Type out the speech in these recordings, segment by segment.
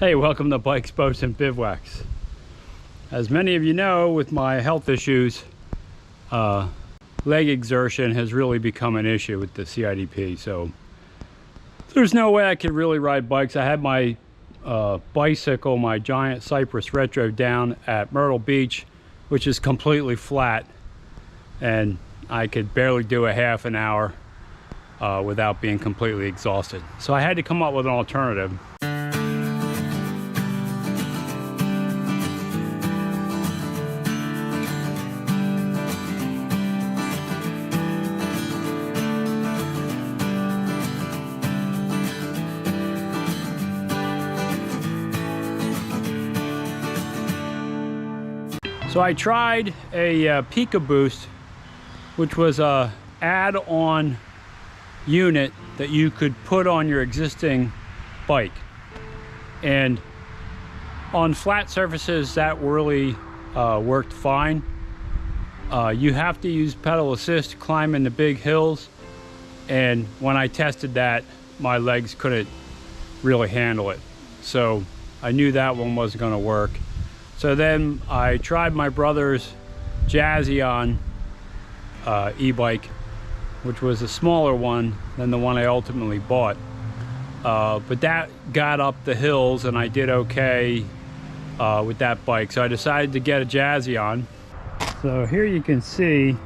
Hey, welcome to Bikes, Boats, and Bivouacs. As many of you know, with my health issues, leg exertion has really become an issue with the CIDP. So there's no way I could really ride bikes. I had my bicycle, my giant Cypress Retro, down at Myrtle Beach, which is completely flat, and I could barely do a half an hour without being completely exhausted. So I had to come up with an alternative. So I tried a Pika Boost, which was a add-on unit that you could put on your existing bike. And on flat surfaces, that really worked fine. You have to use pedal assist climbing the big hills. And when I tested that, my legs couldn't really handle it. So I knew that one wasn't gonna work. So then I tried my brother's Jasion e-bike, which was a smaller one than the one I ultimately bought. But that got up the hills and I did okay with that bike. So I decided to get a Jasion. So here you can see,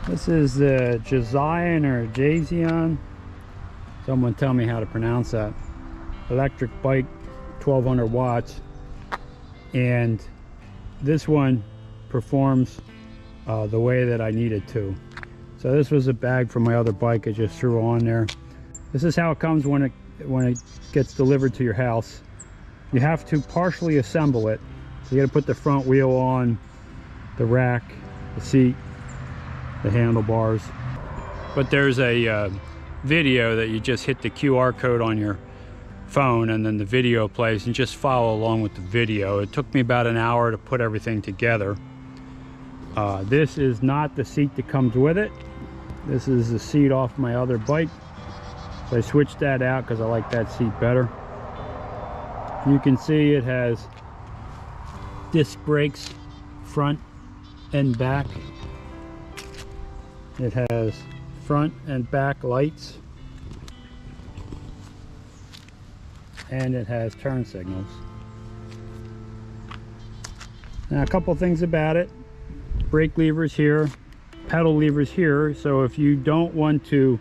this is the Jasion or Jasion. Someone tell me how to pronounce that. Electric bike, 1200 watts. And this one performs the way that I need it to. So this was a bag from my other bike I just threw on there. This is how it comes when it gets delivered to your house. You have to partially assemble it. So you got to put the front wheel on, the rack, the seat, the handlebars. But there's a video that you just hit the QR code on your phone and then the video plays, and just follow along with the video. It took me about an hour to put everything together. This is not the seat that comes with it. This is the seat off my other bike. So I switched that out because I like that seat better. You can see it has disc brakes front and back. It has front and back lights. And it has turn signals. Now a couple things about it. Brake levers here, pedal levers here. So if you don't want to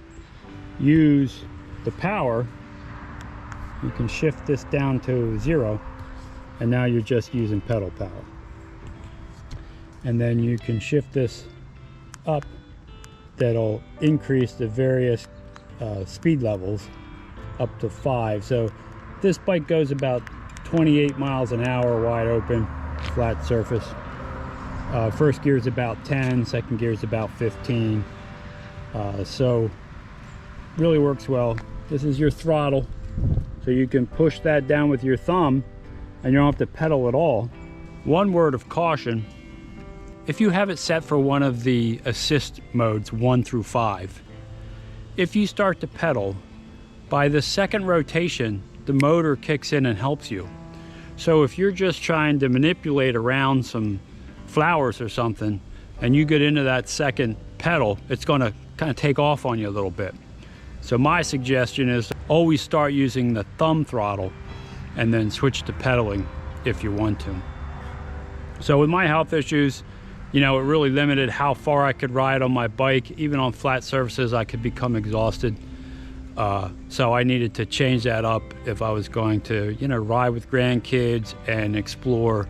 use the power, you can shift this down to 0, and now you're just using pedal power. And then you can shift this up, that'll increase the various speed levels up to 5. So this bike goes about 28 miles an hour wide open, flat surface. First gear is about 10, second gear is about 15. So really works well. This is your throttle, so you can push that down with your thumb and you don't have to pedal at all. One word of caution: if you have it set for one of the assist modes, 1 through 5, if you start to pedal, by the second rotation, the motor kicks in and helps you. So if you're just trying to manipulate around some flowers or something and you get into that second pedal, it's going to kind of take off on you a little bit. So my suggestion is always start using the thumb throttle and then switch to pedaling if you want to. So with my health issues, you know, it really limited how far I could ride on my bike. Even on flat surfaces, I could become exhausted. So I needed to change that up if I was going to, you know, ride with grandkids and explore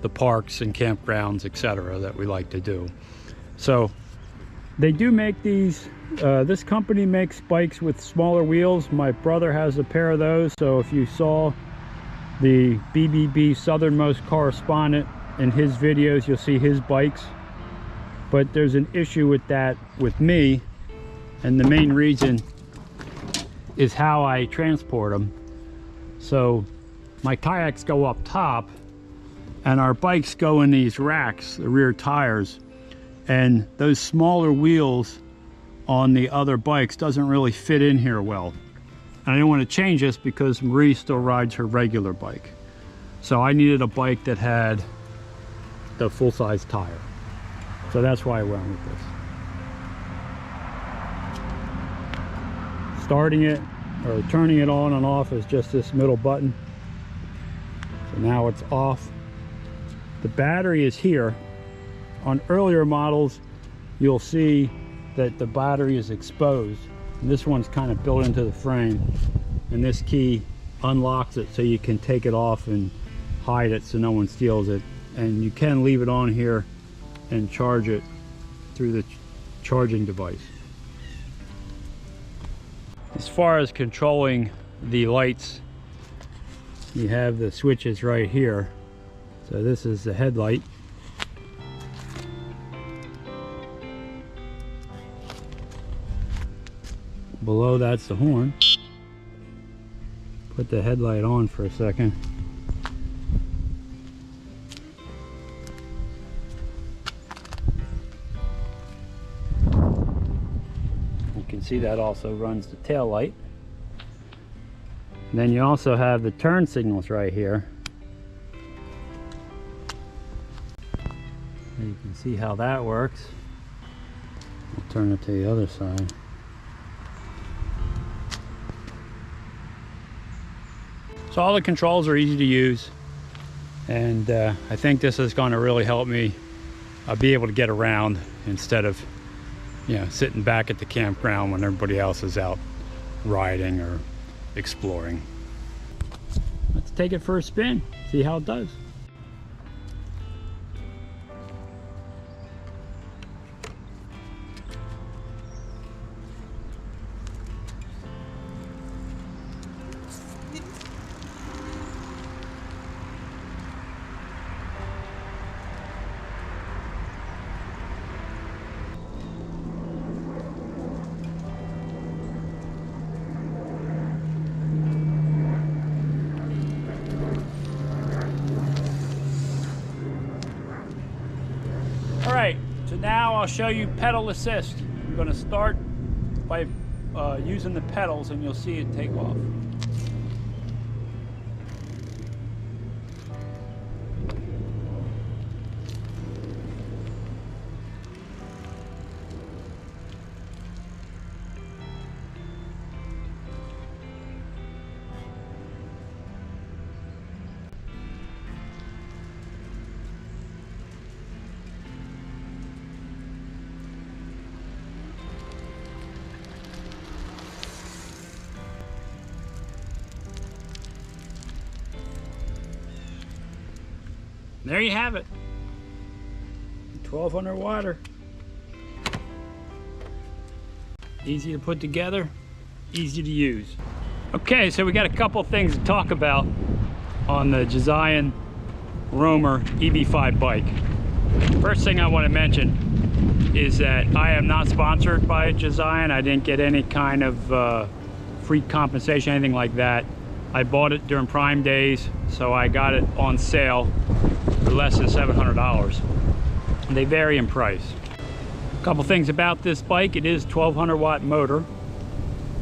the parks and campgrounds, etc., that we like to do. So they do make these, this company makes bikes with smaller wheels. My brother has a pair of those. So if you saw the BBB Southernmost Correspondent in his videos, you'll see his bikes. But there's an issue with that with me, and the main reason is how I transport them. So my kayaks go up top and our bikes go in these racks, the rear tires, and those smaller wheels on the other bikes doesn't really fit in here well. And I didn't want to change this because Marie still rides her regular bike. So I needed a bike that had the full-size tire. So that's why I went with this. Starting it or turning it on and off is just this middle button. So now it's off. The battery is here. On earlier models, you'll see that the battery is exposed. And this one's kind of built into the frame. And this key unlocks it so you can take it off and hide it so no one steals it. And you can leave it on here and charge it through the charging device. As far as controlling the lights, you have the switches right here. So this is the headlight. Below that's the horn. Put the headlight on for a second. You can see that also runs the tail light. And then you also have the turn signals right here. And you can see how that works. I'll turn it to the other side. So all the controls are easy to use, and I think this is going to really help me be able to get around instead of, you know, sitting back at the campground when everybody else is out riding or exploring. Let's take it for a spin, see how it does. Alright, so now I'll show you pedal assist. I'm going to start by using the pedals and you'll see it take off. There you have it. 1200 water. Easy to put together, easy to use. Okay, so we got a couple things to talk about on the Jasion Roamer EB-5 bike. First thing I want to mention is that I am not sponsored by Jasion. I didn't get any kind of free compensation, anything like that. I bought it during Prime days, so I got it on sale for less than $700. And they vary in price. A couple things about this bike: it is 1200 watt motor.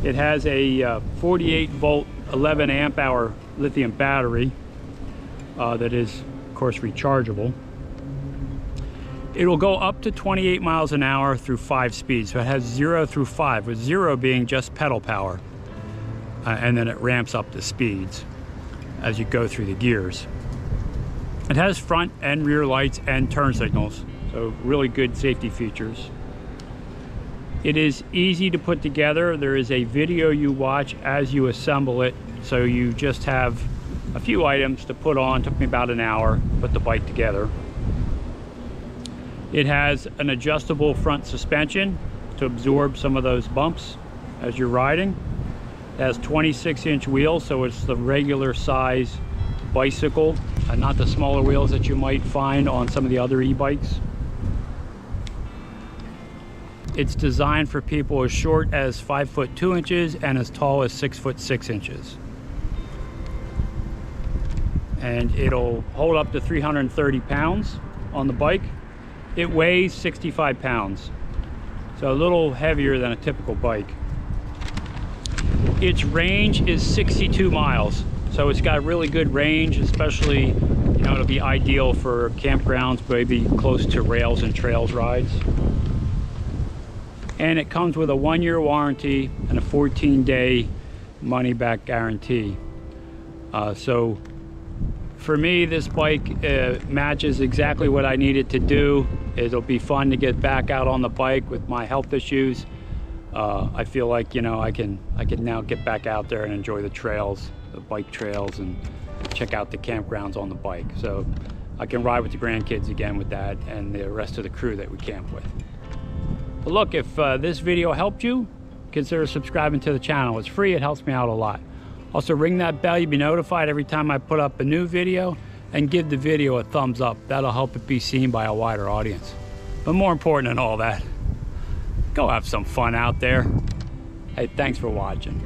It has a 48 volt 11 amp hour lithium battery that is of course rechargeable. It will go up to 28 miles an hour through 5 speeds. So it has 0 through 5, with 0 being just pedal power. And then it ramps up the speeds as you go through the gears. It has front and rear lights and turn signals, so really good safety features. It is easy to put together. There is a video you watch as you assemble it, so you just have a few items to put on. It took me about an hour to put the bike together. It has an adjustable front suspension to absorb some of those bumps as you're riding. It has 26-inch wheels, so it's the regular size bicycle, and not the smaller wheels that you might find on some of the other e-bikes. It's designed for people as short as 5 foot 2 inches and as tall as 6 foot 6 inches. And it'll hold up to 330 pounds on the bike. It weighs 65 pounds, so a little heavier than a typical bike. its range is 62 miles. So it's got really good range, especially, you know, it'll be ideal for campgrounds, maybe close to rails and trails rides. And it comes with a 1-year warranty and a 14-day money-back guarantee. So for me, this bike matches exactly what I need it to do. It'll be fun to get back out on the bike with my health issues. I feel like, you know, I can now get back out there and enjoy the trails, the bike trails, and check out the campgrounds on the bike. So I can ride with the grandkids again with that and the rest of the crew that we camp with. But look, if this video helped you, consider subscribing to the channel. It's free, it helps me out a lot. Also, ring that bell, you'll be notified every time I put up a new video, and give the video a thumbs up. That'll help it be seen by a wider audience. But more important than all that, go have some fun out there. Hey, thanks for watching.